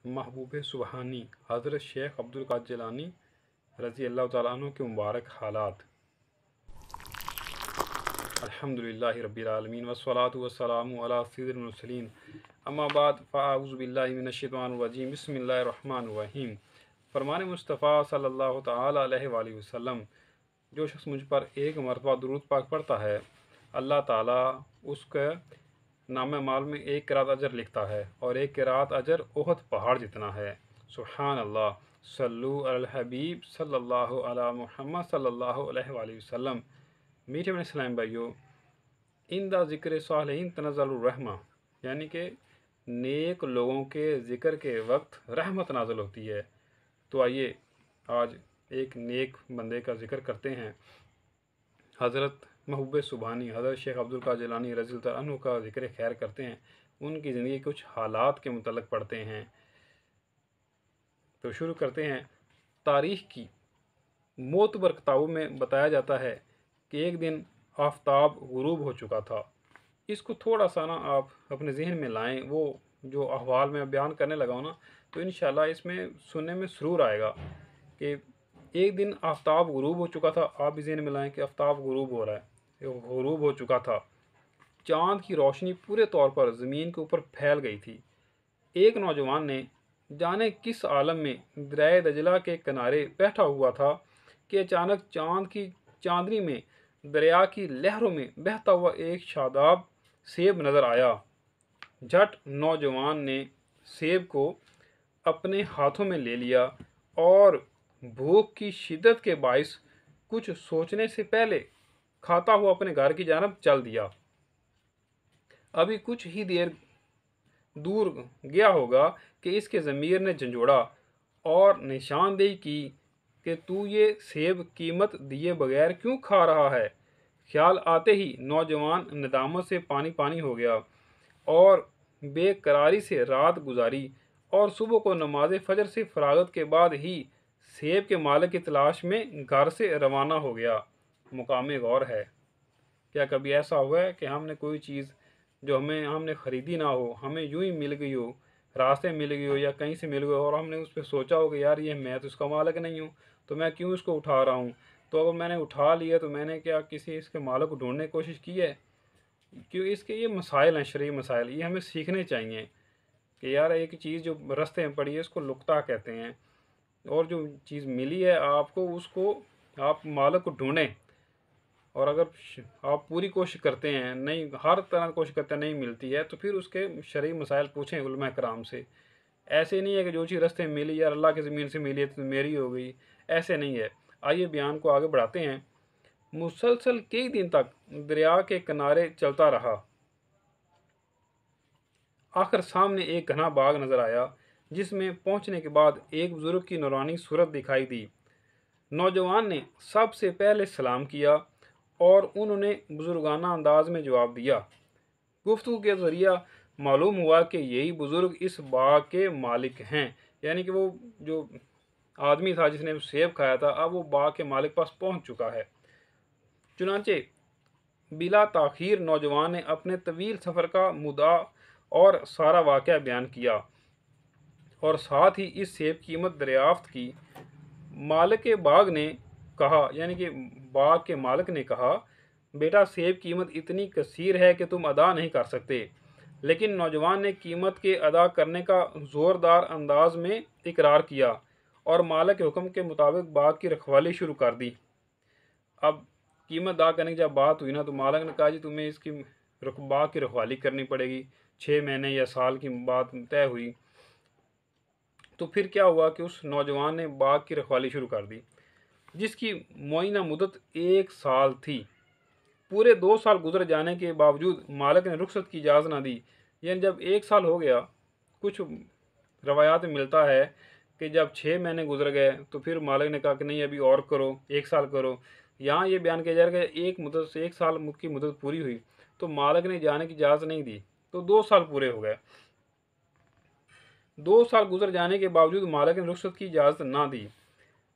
महबूब सुबहानी हज़रत शेख अब्दुल कादिर जिलानी रज़ी अल्लाह तआला अन्हु के मुबारक हालात। अल्हम्दुलिल्लाहि रब्बिल आलमीन वस्सलातु वस्सलामु अला सय्यिदिल मुरसलीन अम्मा बाद फ़अऊज़ु बिल्लाहि मिनश शैतानिर रजीम बिस्मिल्लाहिर रहमानिर रहीम। फरमान मुस्तफ़ा सल्लल्लाहु तआला अलैहि वसल्लम, जो शख्स मुझ पर एक मरतबा दुरूद पाक पढ़ता है, अल्लाह ताला उसके नामे माल में एक किरात अजर लिखता है और एक किरात अजर ओहद पहाड़ जितना है। सुभान अल्लाह। सल्लु अलल हबीब सल्लल्लाहु अला मुहम्मद सल्लल्लाहु अलैहि वसल्लम। मीठे में इस्लाम भाइयों, इंदा ज़िक्र सालिहीन तनज़्ज़लुर रहमा, यानी कि नेक लोगों के ज़िक्र के वक्त रहमत नाज़िल होती है। तो आइए आज एक नेक बंदे का ज़िक्र करते हैं। हज़रत महबूब सुबहानी हज़रत शेख अब्दुल कादिर जिलानी रज़ी अल्लाह अन्हु का ज़िक्र खैर करते हैं। उनकी ज़िंदगी के कुछ हालात के मुतल्लिक़ पढ़ते हैं। तो शुरू करते हैं। तारीख़ की मोतबर किताबों में बताया जाता है कि एक दिन आफ़ताब गुरूब हो चुका था। इसको थोड़ा सा ना आप अपने जहन में लाएं, वो जो अहवाल में बयान करने लगा हूँ ना, तो इंशाल्लाह इसमें सुनने में सुरूर आएगा कि एक दिन आफ़ताब गुरूब हो चुका था। आप भी जहन में लाएं कि आफ़ताब गुरूब हो रहा है, गुरूब हो चुका था। चाँद की रोशनी पूरे तौर पर ज़मीन के ऊपर फैल गई थी। एक नौजवान ने जाने किस आलम में दरिया दजला के किनारे बैठा हुआ था कि अचानक चाँद की चांदनी में दरिया की लहरों में बहता हुआ एक शादाब सेब नज़र आया। झट नौजवान ने सेब को अपने हाथों में ले लिया और भूख की शिद्दत के बाइस कुछ सोचने से पहले खाता हुआ अपने घर की जानब चल दिया। अभी कुछ ही देर दूर गया होगा कि इसके ज़मीर ने झंझोड़ा और निशानदेही की कि तू ये सेब कीमत दिए बगैर क्यों खा रहा है। ख्याल आते ही नौजवान नदामत से पानी पानी हो गया और बेकरारी से रात गुजारी और सुबह को नमाज फजर से फरागत के बाद ही सेब के मालिक की तलाश में घर से रवाना हो गया। मुकामे गौर है, क्या कभी ऐसा हुआ है कि हमने कोई चीज़ जो हमने ख़रीदी ना हो, हमें यूं ही मिल गई हो, रास्ते में मिल गई हो या कहीं से मिल गई हो और हमने उस पर सोचा हो कि यार ये मैं तो इसका मालिक नहीं हूँ, तो मैं क्यों इसको उठा रहा हूँ। तो अगर मैंने उठा लिया तो मैंने क्या किसी इसके मालिक को ढूंढने की कोशिश की है। क्यों इसके ये मसाइल हैं, शरई मसाइल, ये हमें सीखने चाहिए कि यार एक चीज़ जो रास्ते में पड़ी है इसको लुकता कहते हैं, और जो चीज़ मिली है आपको उसको आप मालिक को ढूंढें। और अगर आप पूरी कोशिश करते हैं, नहीं हर तरह की कोशिश करते हैं, नहीं मिलती है, तो फिर उसके शरई मसाइल पूछें उलमा कराम से। ऐसे नहीं है कि जो चीज़ रास्ते में मिली यार अल्लाह की ज़मीन से मिली है तो मेरी हो गई, ऐसे नहीं है। आइए बयान को आगे बढ़ाते हैं। मुसलसल कई दिन तक दरिया के किनारे चलता रहा। आखिर सामने एक घना बाग नज़र आया, जिसमें पहुंचने के बाद एक बुज़ुर्ग की नूरानी सूरत दिखाई दी। नौजवान ने सबसे पहले सलाम किया और उन्होंने बुजुर्गाना अंदाज में जवाब दिया। गुफ्तगू के ज़रिया मालूम हुआ कि यही बुज़ुर्ग इस बाग के मालिक हैं, यानी कि वो जो आदमी था जिसने सेब खाया था, अब वो बाग के मालिक पास पहुंच चुका है। चुनांचे बिला ताखीर नौजवान ने अपने तवील सफ़र का मुद्दा और सारा वाक़या बयान किया और साथ ही इस सेब की कीमत दरियाफ्त की। मालिक बाग ने कहा, यानी कि बाग के मालिक ने कहा, बेटा सेब कीमत इतनी कसीर है कि तुम अदा नहीं कर सकते। लेकिन नौजवान ने कीमत के अदा करने का ज़ोरदार अंदाज में इकरार किया और मालिक के हुक्म के मुताबिक बाग की रखवाली शुरू कर दी। अब कीमत अदा करने की जब बात हुई ना, तो मालिक ने कहा जी तुम्हें इसकी बाग की रखवाली करनी पड़ेगी। 6 महीने या साल की बात तय हुई। तो फिर क्या हुआ कि उस नौजवान ने बाग की रखवाली शुरू कर दी, जिसकी मुआयना मुद्दत 1 साल थी। पूरे 2 साल गुजर जाने के बावजूद मालिक ने रुख्सत की इजाज़त ना दी। यानी जब 1 साल हो गया, कुछ रवायात में मिलता है कि जब 6 महीने गुजर गए तो फिर मालिक ने कहा कि नहीं अभी और करो, 1 साल करो। यहाँ ये बयान किया जा रहा है कि एक मुद्दत से 1 साल की मुद्दत पूरी हुई तो मालिक ने जाने की इजाज़त नहीं दी, तो 2 साल पूरे हो गए। 2 साल गुजर जाने के बावजूद मालिक ने रुख्सत की इजाज़त ना दी।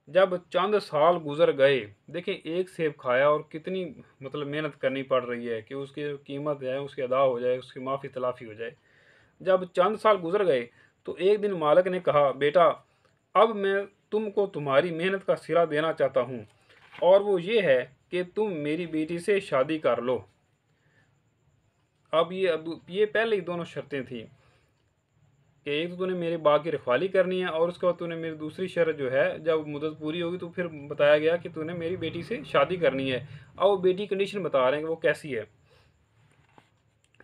जब चंद साल गुजर गए, देखें एक सेब खाया और कितनी मतलब मेहनत करनी पड़ रही है कि उसकी कीमत है उसकी अदा हो जाए, उसकी माफ़ी तलाफ़ी हो जाए। जब चंद साल गुजर गए तो एक दिन मालिक ने कहा, बेटा अब मैं तुमको तुम्हारी मेहनत का सिला देना चाहता हूँ, और वो ये है कि तुम मेरी बेटी से शादी कर लो। अब ये पहले ही दोनों शर्तें थी कि एक तो तूने मेरे बाग की रखवाली करनी है, और उसके बाद तूने मेरी दूसरी शर्त जो है, जब मुद्दत पूरी होगी तो फिर बताया गया कि तूने मेरी बेटी से शादी करनी है। अब वो बेटी कंडीशन बता रहे हैं कि वो कैसी है।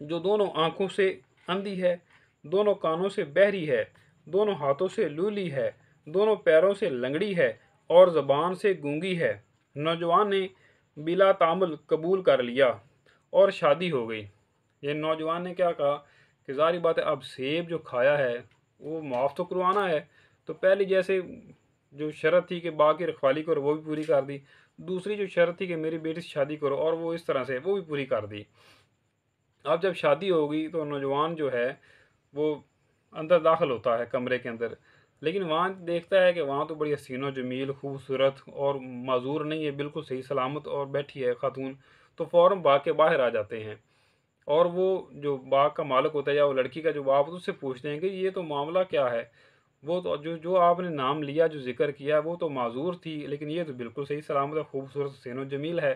जो दोनों आंखों से अंधी है, दोनों कानों से बहरी है, दोनों हाथों से लूली है, दोनों पैरों से लंगड़ी है, और ज़बान से गूंगी है। नौजवान ने बिला तामुल कबूल कर लिया और शादी हो गई। ये नौजवान ने क्या कहा कि ज़ाहिर बात है, अब सेब जो खाया है वो माफ़ तो करवाना है। तो पहली जैसे जो शर्त थी कि बाग की रखवाली करो, वो भी पूरी कर दी। दूसरी जो शर्त थी कि मेरी बेटी से शादी करो, और वो इस तरह से वो भी पूरी कर दी। अब जब शादी होगी तो नौजवान जो है वो अंदर दाखिल होता है कमरे के अंदर, लेकिन वहाँ देखता है कि वहाँ तो बड़ी हसीनो जमील खूबसूरत और माजूर नहीं है, बिल्कुल सही सलामत और बैठी है खातून। तो फ़ौरन बाग के बाहर आ जाते हैं, और वो जो बाग का मालिक होता है या वो लड़की का जो बाप होता है उससे पूछते हैं कि ये तो मामला क्या है। वो तो जो जो आपने नाम लिया, जो जिक्र किया, वो तो माजूर थी, लेकिन ये तो बिल्कुल सही सलामत है, खूबसूरत हसीनो जमील है।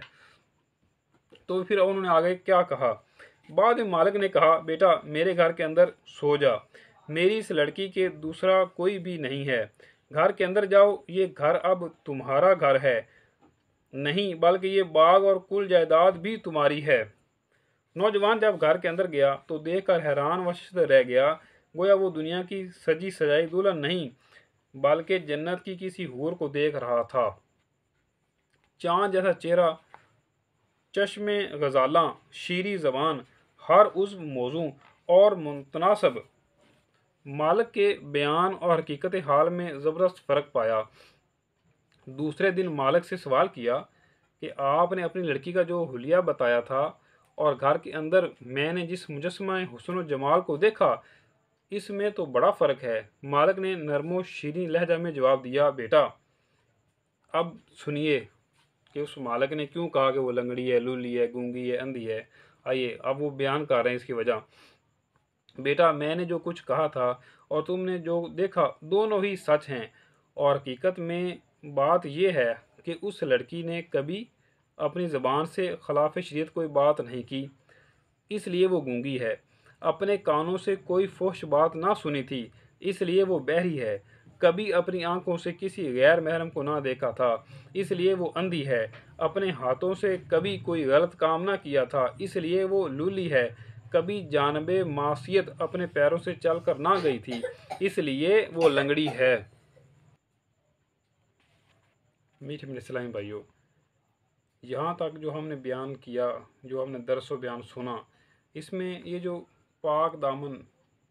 तो फिर उन्होंने आगे क्या कहा। बाद में मालिक ने कहा, बेटा मेरे घर के अंदर सो जा, मेरी इस लड़की के दूसरा कोई भी नहीं है। घर के अंदर जाओ, ये घर अब तुम्हारा घर है नहीं, बल्कि ये बाग और कुल जायदाद भी तुम्हारी है। नौजवान जब घर के अंदर गया तो देखकर हैरान व शर्मसार रह गया। गोया वो दुनिया की सजी सजाई दुल्हन नहीं, बल्कि जन्नत की किसी हूर को देख रहा था। चांद जैसा चेहरा, चश्मे गजाला, शीरी ज़बान, हर उस मौजू और मुतनासब। मालिक के बयान और हकीकत हाल में ज़बरदस्त फ़र्क पाया। दूसरे दिन मालिक से सवाल किया कि आपने अपनी लड़की का जो हुलिया बताया था, और घर के अंदर मैंने जिस मुजस्समा हुस्न व जमाल को देखा, इसमें तो बड़ा फ़र्क है। मालिक ने नरमो शीरीं लहजा में जवाब दिया, बेटा अब सुनिए कि उस मालिक ने क्यों कहा कि वो लंगड़ी है, लूली है, गूंगी है, अंधी है। आइए अब वो बयान कर रहे हैं इसकी वजह। बेटा मैंने जो कुछ कहा था और तुमने जो देखा, दोनों ही सच हैं, और हकीकत में बात यह है कि उस लड़की ने कभी अपनी ज़बान से खिलाफ शरीयत कोई बात नहीं की, इसलिए वो गूंगी है। अपने कानों से कोई फहश बात ना सुनी थी, इसलिए वो बहरी है। कभी अपनी आंखों से किसी गैर महरम को ना देखा था, इसलिए वो अंधी है। अपने हाथों से कभी कोई गलत काम ना किया था, इसलिए वो लूली है। कभी जानबे मासियत अपने पैरों से चल कर ना गई थी, इसलिए वो लंगड़ी है। मीठे मीठे इस्लामी भाइयों, यहाँ तक जो हमने बयान किया, जो हमने दरस व बयान सुना, इसमें ये जो पाक दामन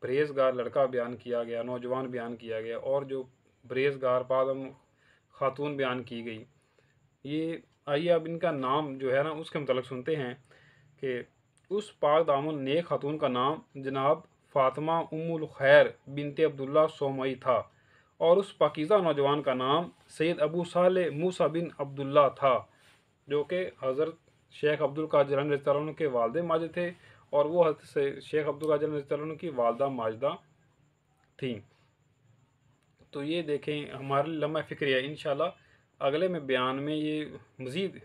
परहेज़गार लड़का बयान किया गया, नौजवान बयान किया गया, और जो परहेज़गार पाक दामन खातून बयान की गई, ये आइए अब इनका नाम जो है ना उसके मतलब सुनते हैं कि उस पाक दामन नेक खातून का नाम जनाब फ़ातिमा उम्मुल खैर बिनते अब्दुल्ला सोमई था, और उस पाकीज़ा नौजवान का नाम सैयद अबू साले मूसा बिन अब्दुल्ला था, जो कि हज़रत शेख अब्दुल कादिर रज़ी अल्लाह अन्हु के वालिद माजिद थे, और वो हज़रत शेख अब्दुल कादिर रज़ी अल्लाह अन्हु की वालिदा माजिदा थी। तो ये देखें हमारे लम्हा फ़िक्र है। इंशाल्लाह अगले में बयान में ये मज़ीद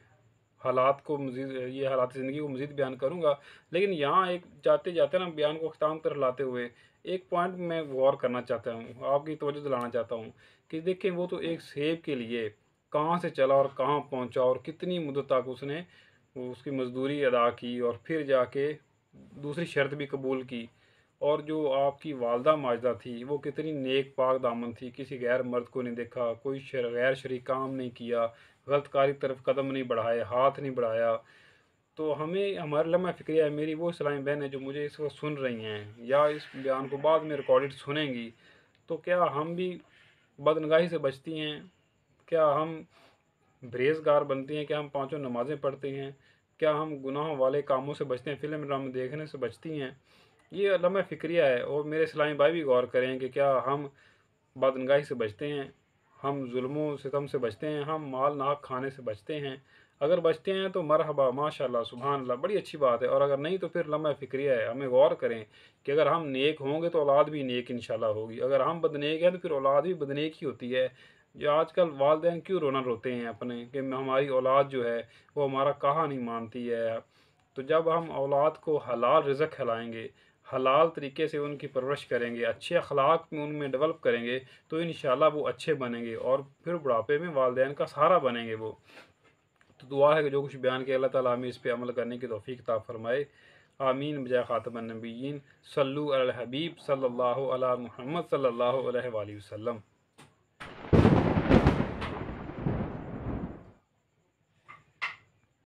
हालात को, मज़ीद ये हालात ज़िंदगी को मज़ीद बयान करूँगा। लेकिन यहाँ एक जाते जाते ना बयान को ख़त्म कर लाते हुए एक पॉइंट मैं गौर करना चाहता हूँ, आपकी तवज्जो दिलाना चाहता हूँ कि देखें वो तो एक सेब के लिए कहाँ से चला और कहाँ पहुँचा, और कितनी मुद्दत तक उसने उसकी मज़दूरी अदा की, और फिर जाके दूसरी शर्त भी कबूल की। और जो आपकी वालदा माजदा थी वो कितनी नेक पाक दामन थी, किसी गैर मर्द को नहीं देखा, कोई गैर शरीक काम नहीं किया, गलत कारी की तरफ कदम नहीं बढ़ाए, हाथ नहीं बढ़ाया। तो हमें हमारे लम्हा फ़िक्रिया है, मेरी वो इस्लामी बहन है जो मुझे इस वक्त सुन रही हैं या इस बयान को बाद में रिकॉर्डेड सुनेंगी, तो क्या हम भी बदनगाही से बचती हैं? क्या हम परहेज़गार बनती हैं? क्या हम पाँचों नमाज़ें पढ़ती हैं? क्या हम गुनाहों वाले कामों से बचते हैं, फ़िल्म ड्रामे देखने से बचती हैं? ये लम्हा फ़िक्रिया है, और मेरे इस्लामी भाई भी गौर करें कि क्या हम बदनगाही से बचते हैं, हम जुल्मों सितम से बचते हैं, हम माल नाहक खाने से बचते हैं। अगर बचते हैं तो मरहबा, माशाल्लाह, सुभान अल्लाह, बड़ी अच्छी बात है। और अगर नहीं तो फिर लम्हा फ़िक्रिया है। हमें गौर करें कि अगर हम नेक होंगे तो औलाद भी नेक इंशाल्लाह होगी, अगर हम बदनेक हैं तो फिर औलाद भी बदनेक ही होती है। जो आजकल वालिदैन क्यों रोना रोते हैं अपने कि हमारी औलाद जो है वो हमारा कहा नहीं मानती है। तो जब हम औलाद को हलाल रिज़्क़ खिलाएंगे, हलाल तरीके से उनकी परवरिश करेंगे, अच्छे अखलाक में उनमें डेवलप करेंगे, तो इंशाल्लाह वो अच्छे बनेंगे और फिर बुढ़ापे में वालिदैन का सहारा बनेंगे वो। तो दुआ है कि जो कुछ बयान किया अल्लाह ताला हमें इस पे अमल करने की तौफीक अता फ़रमाए। आमीन बजाय ख़ातमुन नबिय्यीन। सल्लु अलल हबीब सल्लल्लाहु अला मुहम्मद सल्लल्लाहु अलैहि वसल्लम।